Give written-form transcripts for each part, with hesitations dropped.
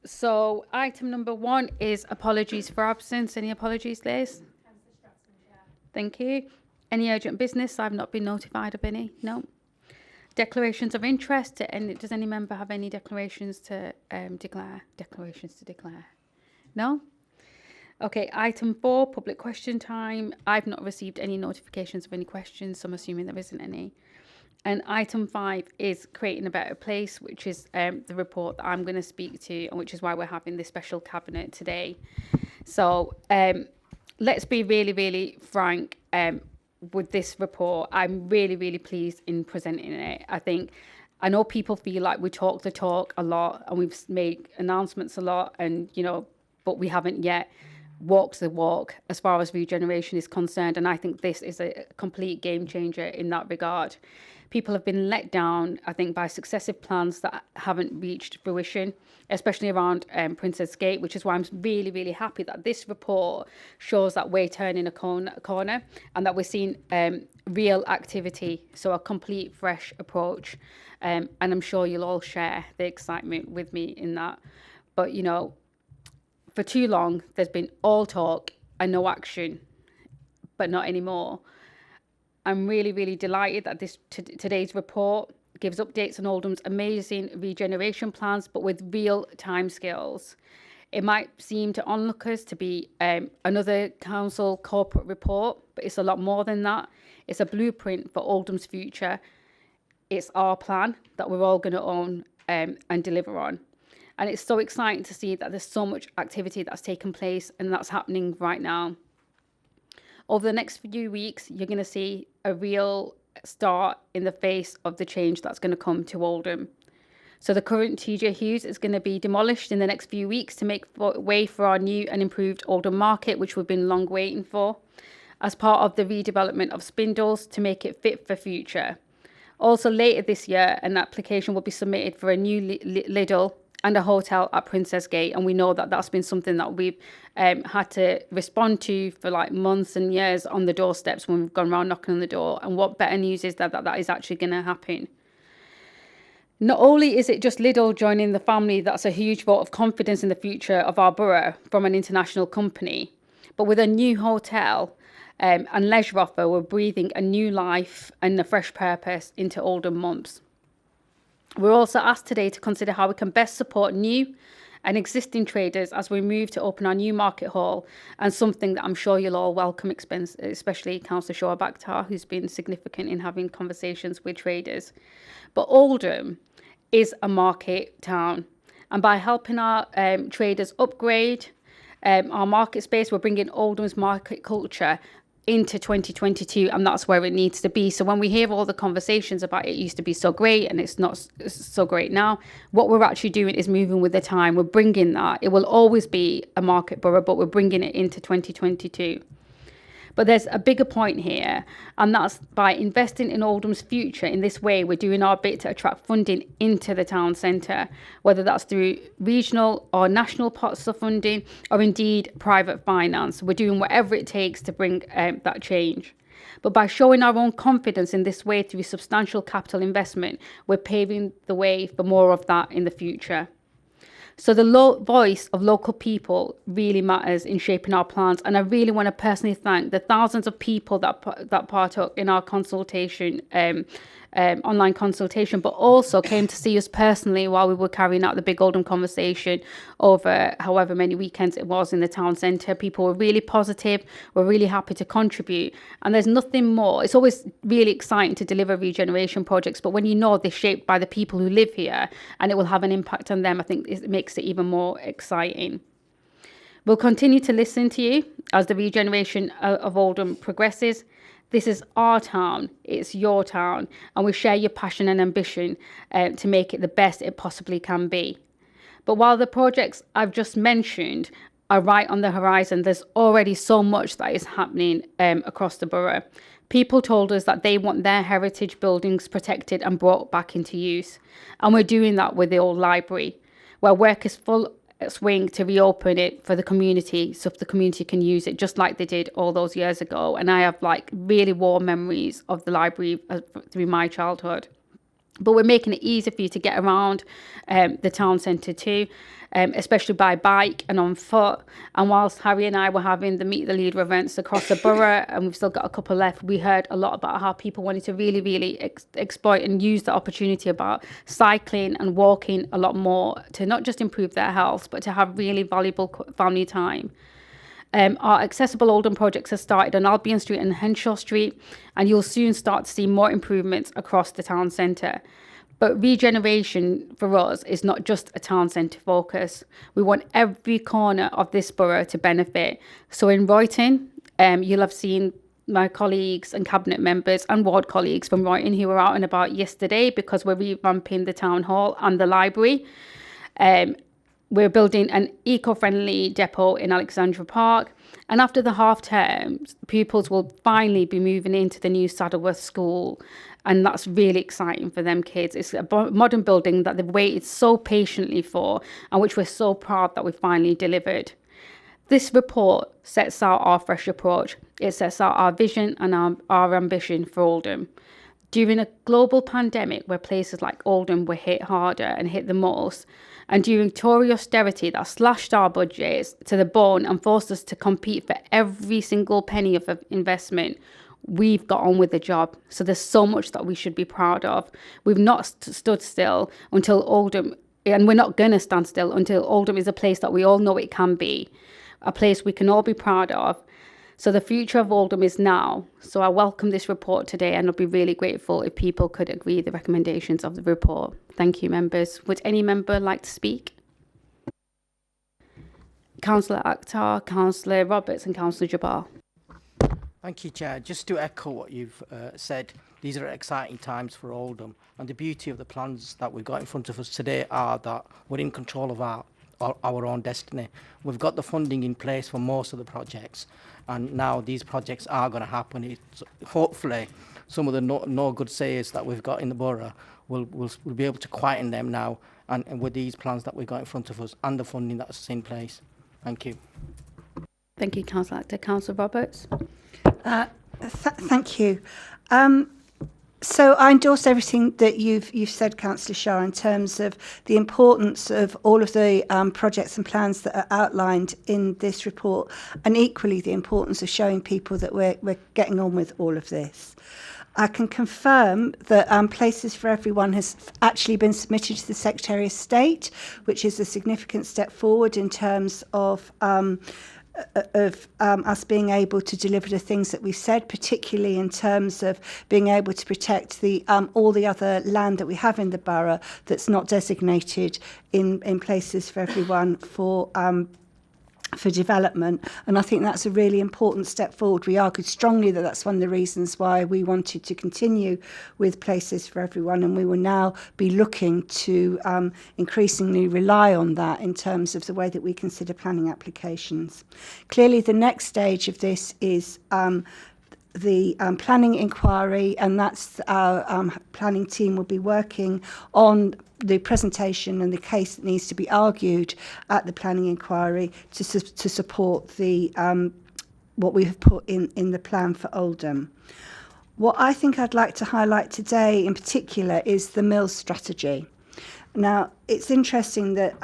So item number 1 is apologies for absence. Any apologies, Liz? Thank you. Any urgent business? I've not been notified of any. No. Declarations of interest. And does any member have any declarations to declare? Declarations to declare? No. Okay. Item 4, public question time. I've not received any notifications of any questions, so I'm assuming there isn't any. And item 5 is creating a better place, which is the report that I'm going to speak to, and which is why we're having this special cabinet today. So let's be really, really frank with this report. I'm really, really pleased in presenting it. I know people feel like we talk the talk a lot and we've made announcements a lot, and but we haven't yet walked the walk as far as regeneration is concerned. And I think this is a complete game changer in that regard. People have been let down, I think, by successive plans that haven't reached fruition, especially around Princess Gate, which is why I'm really, really happy that this report shows that we're turning a corner and that we're seeing real activity, so a complete fresh approach. And I'm sure you'll all share the excitement with me in that. But, for too long, there's been all talk and no action, but not anymore. I'm really, really delighted that today's report gives updates on Oldham's amazing regeneration plans, but with real timescales. It might seem to onlookers to be another council corporate report, but it's a lot more than that. It's a blueprint for Oldham's future. It's our plan that we're all going to own and deliver on. And it's so exciting to see that there's so much activity that's taken place and that's happening right now. Over the next few weeks, you're going to see a real start in the face of the change that's going to come to Oldham. So the current TJ Hughes is going to be demolished in the next few weeks to make way for our new and improved Oldham Market, which we've been long waiting for, as part of the redevelopment of Spindles to make it fit for future. Also later this year, an application will be submitted for a new Lidl and a hotel at Princess Gate, and we know that that's been something that we've had to respond to for like months and years on the doorsteps when we've gone around knocking on the door. And what better news is that is actually going to happen. Not only is it just Lidl joining the family, that's a huge vote of confidence in the future of our borough from an international company, but with a new hotel and leisure offer, we're breathing a new life and a fresh purpose into Oldham Mumps. We're also asked today to consider how we can best support new and existing traders as we move to open our new market hall, and something that I'm sure you'll all welcome, especially Councillor Shoa Bakhtar, who's been significant in having conversations with traders. But Oldham is a market town, and by helping our traders upgrade our market space, we're bringing Oldham's market culture into 2022, and that's where it needs to be. So when we hear all the conversations about it used to be so great and it's not so great now, what we're actually doing is moving with the time. We're bringing that. It will always be a market borough, but we're bringing it into 2022. But there's a bigger point here, and that's by investing in Oldham's future in this way, we're doing our bit to attract funding into the town centre, whether that's through regional or national pots of funding, or indeed private finance. We're doing whatever it takes to bring that change. But by showing our own confidence in this way through substantial capital investment, we're paving the way for more of that in the future. So the voice of local people really matters in shaping our plans. And I really want to personally thank the thousands of people that partook in our consultation, online consultation, but also came to see us personally while we were carrying out the Big Oldham conversation over however many weekends it was in the town centre. People were really positive, were really happy to contribute. And there's nothing more. It's always really exciting to deliver regeneration projects, but when you know they're shaped by the people who live here and it will have an impact on them, I think it makes it even more exciting. We'll continue to listen to you as the regeneration of Oldham progresses. This is our town, it's your town, and we share your passion and ambition to make it the best it possibly can be. But while the projects I've just mentioned are right on the horizon, there's already so much that is happening across the borough. People told us that they want their heritage buildings protected and brought back into use. And we're doing that with the old library, where work is full swing to reopen it for the community, so the community can use it just like they did all those years ago. And I have like really warm memories of the library through my childhood. But we're making it easier for you to get around the town centre too, especially by bike and on foot. And whilst Harry and I were having the Meet the Leader events across the borough, and we've still got a couple left, we heard a lot about how people wanted to really exploit and use the opportunity about cycling and walking a lot more to not just improve their health, but to have really valuable family time. Our accessible Oldham projects have started on Albion Street and Henshaw Street, and you'll soon start to see more improvements across the town centre. But regeneration for us is not just a town centre focus. We want every corner of this borough to benefit. So in Royton, you'll have seen my colleagues and cabinet members and ward colleagues from Royton who were out and about yesterday because we're revamping the town hall and the library. We're building an eco-friendly depot in Alexandra Park. And after the half terms, pupils will finally be moving into the new Saddleworth School. And that's really exciting for them kids. It's a modern building that they've waited so patiently for, and which we're so proud that we finally delivered. This report sets out our fresh approach. It sets out our vision and our ambition for Oldham. During a global pandemic where places like Oldham were hit harder and hit the most, and during Tory austerity that slashed our budgets to the bone and forced us to compete for every single penny of investment, we've got on with the job. So there's so much that we should be proud of. We've not stood still until Oldham, and we're not going to stand still until Oldham is a place that we all know it can be, a place we can all be proud of. So the future of Oldham is now. So I welcome this report today, and I'd be really grateful if people could agree with the recommendations of the report. Thank you, members. Would any member like to speak? Councillor Akhtar, Councillor Roberts and Councillor Jabbar. Thank you, Chair. Just to echo what you've said, these are exciting times for Oldham, and the beauty of the plans that we've got in front of us today are that we're in control of our own destiny. We've got the funding in place for most of the projects, and now these projects are going to happen. It's, hopefully, some of the no good sayers that we've got in the borough we'll be able to quieten them now, and with these plans that we've got in front of us and the funding that's in place. Thank you. Thank you, Councillor Akhtar. Councillor Roberts. Thank you. So I endorse everything that you've said, Councillor Shah, in terms of the importance of all of the projects and plans that are outlined in this report, and equally the importance of showing people that we're getting on with all of this. I can confirm that Places for Everyone has actually been submitted to the Secretary of State, which is a significant step forward in terms of us being able to deliver the things that we've said, particularly in terms of being able to protect the all the other land that we have in the borough that's not designated in Places for Everyone for development. And I think that's a really important step forward. We argued strongly that that's one of the reasons why we wanted to continue with Places for Everyone, and we will now be looking to increasingly rely on that in terms of the way that we consider planning applications. Clearly, the next stage of this is the planning inquiry, and that's our planning team will be working on the presentation and the case that needs to be argued at the planning inquiry to support the what we have put in the plan for Oldham. What I think I'd like to highlight today in particular is the Mills strategy. Now, it's interesting that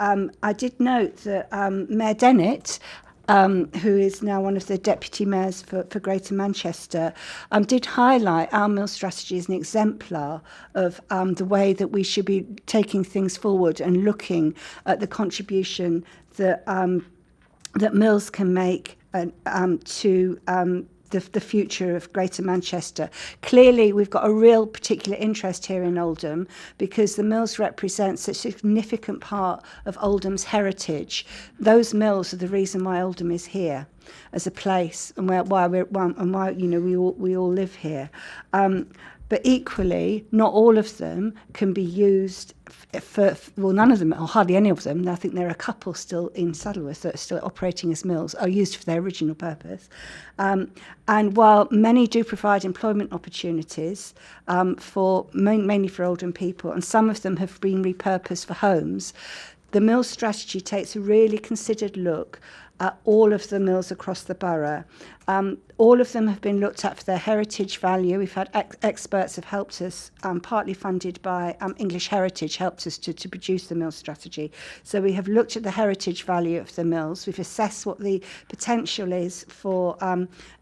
I did note that Mayor Dennett, who is now one of the deputy mayors for Greater Manchester, did highlight our Mills strategy as an exemplar of the way that we should be taking things forward and looking at the contribution that that Mills can make to the future of Greater Manchester. Clearly, we've got a real particular interest here in Oldham because the Mills represents a significant part of Oldham's heritage. Those mills are the reason why Oldham is here as a place, and why we all live here. But equally, not all of them can be used well, none of them, or hardly any of them, I think there are a couple still in Saddleworth that are still operating as mills, are used for their original purpose. And while many do provide employment opportunities mainly for Oldham people, and some of them have been repurposed for homes, the Mills strategy takes a really considered look at all of the mills across the borough All of them have been looked at for their heritage value. We've had experts have helped us, partly funded by English Heritage, helped us to produce the mill strategy. So we have looked at the heritage value of the mills. We've assessed what the potential is for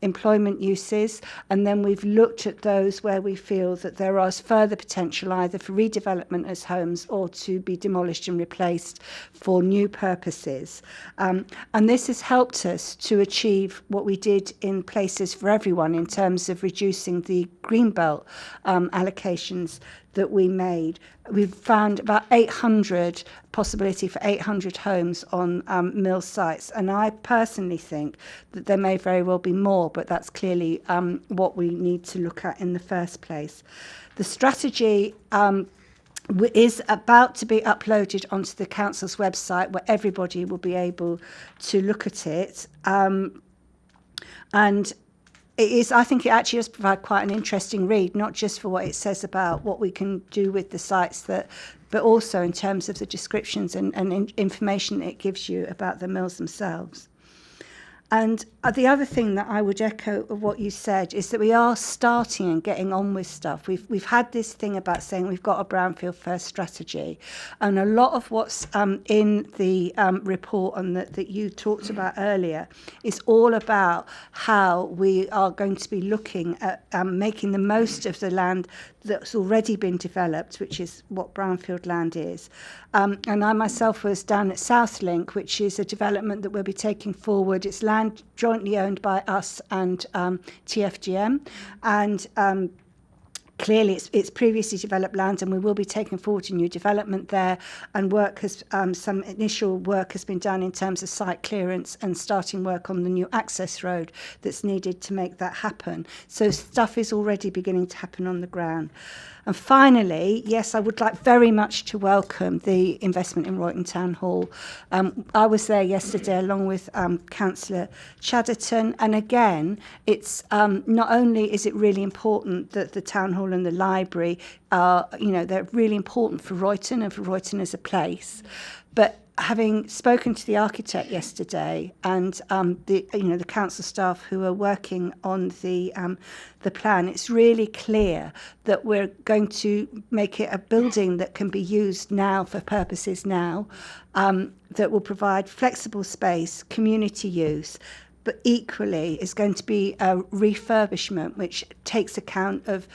employment uses, and then we've looked at those where we feel that there is further potential either for redevelopment as homes or to be demolished and replaced for new purposes. And this has helped us to achieve what we did in Places for Everyone in terms of reducing the greenbelt allocations that we made. We've found about 800 possibility for 800 homes on mill sites, and I personally think that there may very well be more, but that's clearly what we need to look at in the first place. The strategy is about to be uploaded onto the council's website, where everybody will be able to look at it. And it is, I think it actually does provide quite an interesting read, not just for what it says about what we can do with the sites, but also in terms of the descriptions and information it gives you about the mills themselves. And the other thing that I would echo of what you said is that we are starting and getting on with stuff. We've had this thing about saying we've got a brownfield first strategy, and a lot of what's in the report and that you talked about earlier is all about how we are going to be looking at making the most of the land that's already been developed, which is what brownfield land is. And I myself was down at Southlink, which is a development that we'll be taking forward. It's land jointly owned by us and TFGM, and clearly it's previously developed land, and we will be taking forward a new development there, and work has some initial work has been done in terms of site clearance and starting work on the new access road that's needed to make that happen. So stuff is already beginning to happen on the ground. And finally, yes, I would like very much to welcome the investment in Royton Town Hall. I was there yesterday along with Councillor Chatterton, and again, it's not only is it really important that the Town Hall and the library are, they're really important for Royton and for Royton as a place, but having spoken to the architect yesterday and the council staff who are working on the plan, it's really clear that we're going to make it a building that can be used now for purposes now, that will provide flexible space, community use, but equally is going to be a refurbishment which takes account of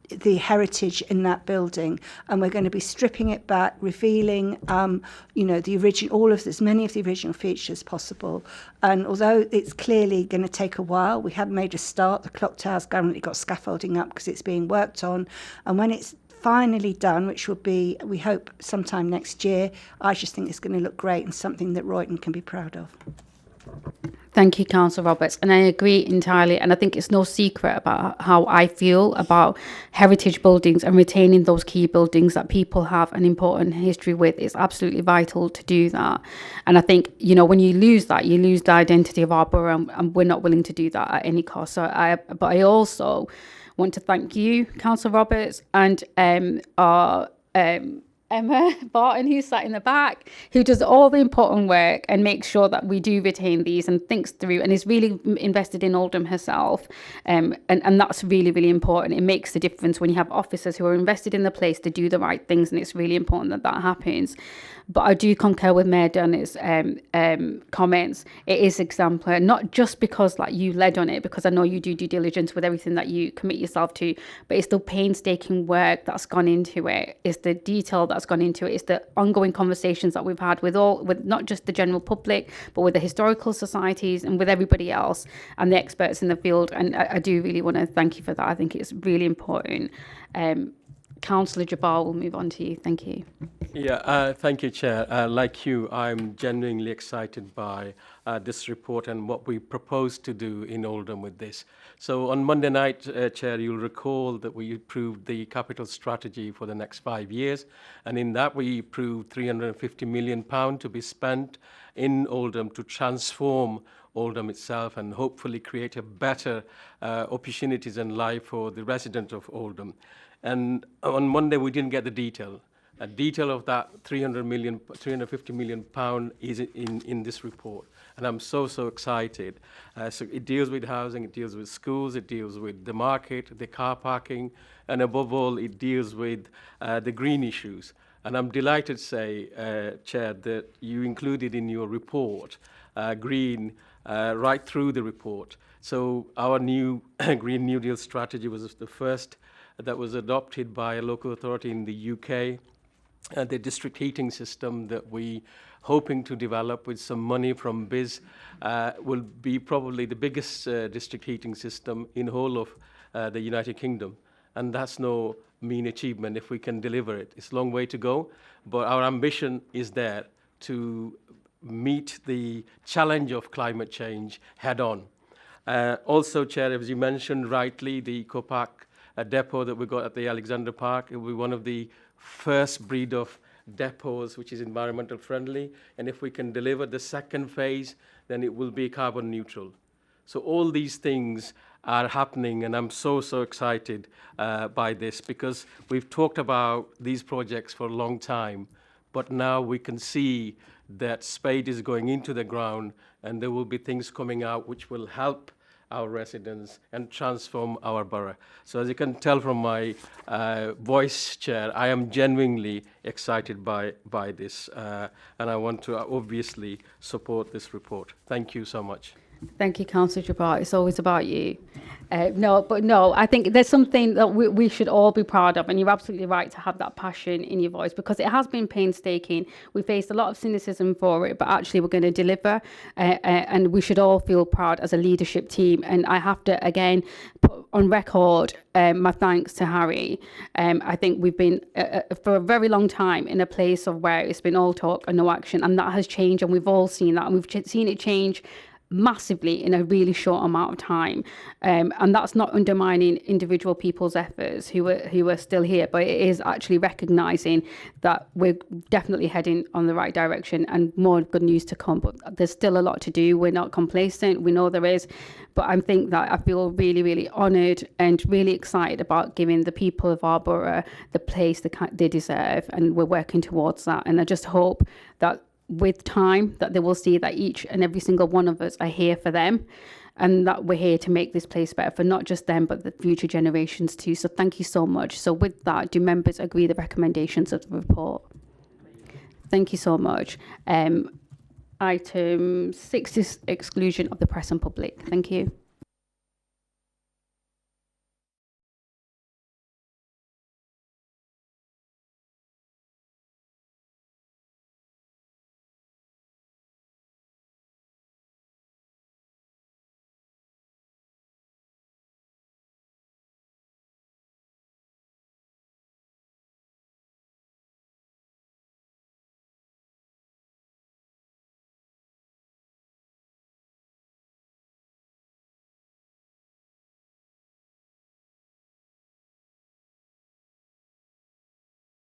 the heritage in that building, and we're going to be stripping it back, revealing the original, all of as many of the original features possible. And although it's clearly going to take a while, we have made a start. The clock tower's currently got scaffolding up because it's being worked on, and when it's finally done, which will be, we hope, sometime next year, I just think it's going to look great and something that Royton can be proud of. Thank you, Councillor Roberts. And I agree entirely. And I think it's no secret about how I feel about heritage buildings and retaining those key buildings that people have an important history with. It's absolutely vital to do that. And I think, when you lose that, you lose the identity of our borough, and we're not willing to do that at any cost. But I also want to thank you, Councillor Roberts, and our Emma Barton, who's sat in the back, who does all the important work and makes sure that we do retain these and thinks through and is really invested in Oldham herself. And that's really, really important. It makes a difference when you have officers who are invested in the place to do the right things, and it's really important that that happens. But I do concur with Mayor Dunnett's comments. It is exemplar, not just because you led on it, because I know you do due diligence with everything that you commit yourself to, but it's the painstaking work that's gone into it. It's the detail that's gone into it. It's the ongoing conversations that we've had with not just the general public, but with the historical societies and with everybody else and the experts in the field. And I do really want to thank you for that. I think it's really important. Councillor Jabbar, we'll move on to you. Thank you. Yeah, thank you, Chair. Like you, I'm genuinely excited by this report and what we propose to do in Oldham with this. So on Monday night, Chair, you'll recall that we approved the capital strategy for the next 5 years. And in that, we approved £350 million to be spent in Oldham to transform Oldham itself and hopefully create a better opportunities and life for the resident of Oldham. And on Monday, we didn't get the detail. A detail of that 350 million pound is in this report. And I'm so excited. So it deals with housing, it deals with schools, it deals with the market, the car parking, and above all, it deals with the green issues. And I'm delighted to say, Chair, that you included in your report green right through the report. So our new Green New Deal strategy was the first that was adopted by a local authority in the UK. The district heating system that we hoping to develop with some money from BIS will be probably the biggest district heating system in whole of the United Kingdom. And that's no mean achievement if we can deliver it. It's a long way to go, but our ambition is there to meet the challenge of climate change head on. Also, Chair, as you mentioned rightly, the eco-park depot that we got at the Alexander Park, it will be one of the first breed of depots which is environmental friendly, and if we can deliver the second phase, then it will be carbon neutral. So all these things are happening, and I'm so excited by this, because we've talked about these projects for a long time, but now we can see that spade is going into the ground, and there will be things coming out which will help our residents and transform our borough. So as you can tell from my voice, Chair, I am genuinely excited by this, and I want to obviously support this report. Thank you so much. Thank you, Councillor Jabbar. It's always about you. No, I think there's something that we should all be proud of, and you're absolutely right to have that passion in your voice, because it has been painstaking. We faced a lot of cynicism for it, but actually we're going to deliver, and we should all feel proud as a leadership team. And I have to, again, put on record my thanks to Harry. I think we've been, for a very long time, in a place of where it's been all talk and no action, and that has changed, and we've all seen that, and we've seen it change massively in a really short amount of time, and that's not undermining individual people's efforts who are still here, but it is actually recognizing that we're definitely heading on the right direction and more good news to come. But there's still a lot to do. We're not complacent, we know there is, but I think that I feel really honored and really excited about giving the people of our borough the place they deserve, and we're working towards that. And I just hope that with time that they will see that each and every single one of us are here for them, and that we're here to make this place better for not just them but the future generations too. So thank you so much. So with that, do members agree the recommendations of the report? Thank you so much. Item 6 is exclusion of the press and public. Thank you.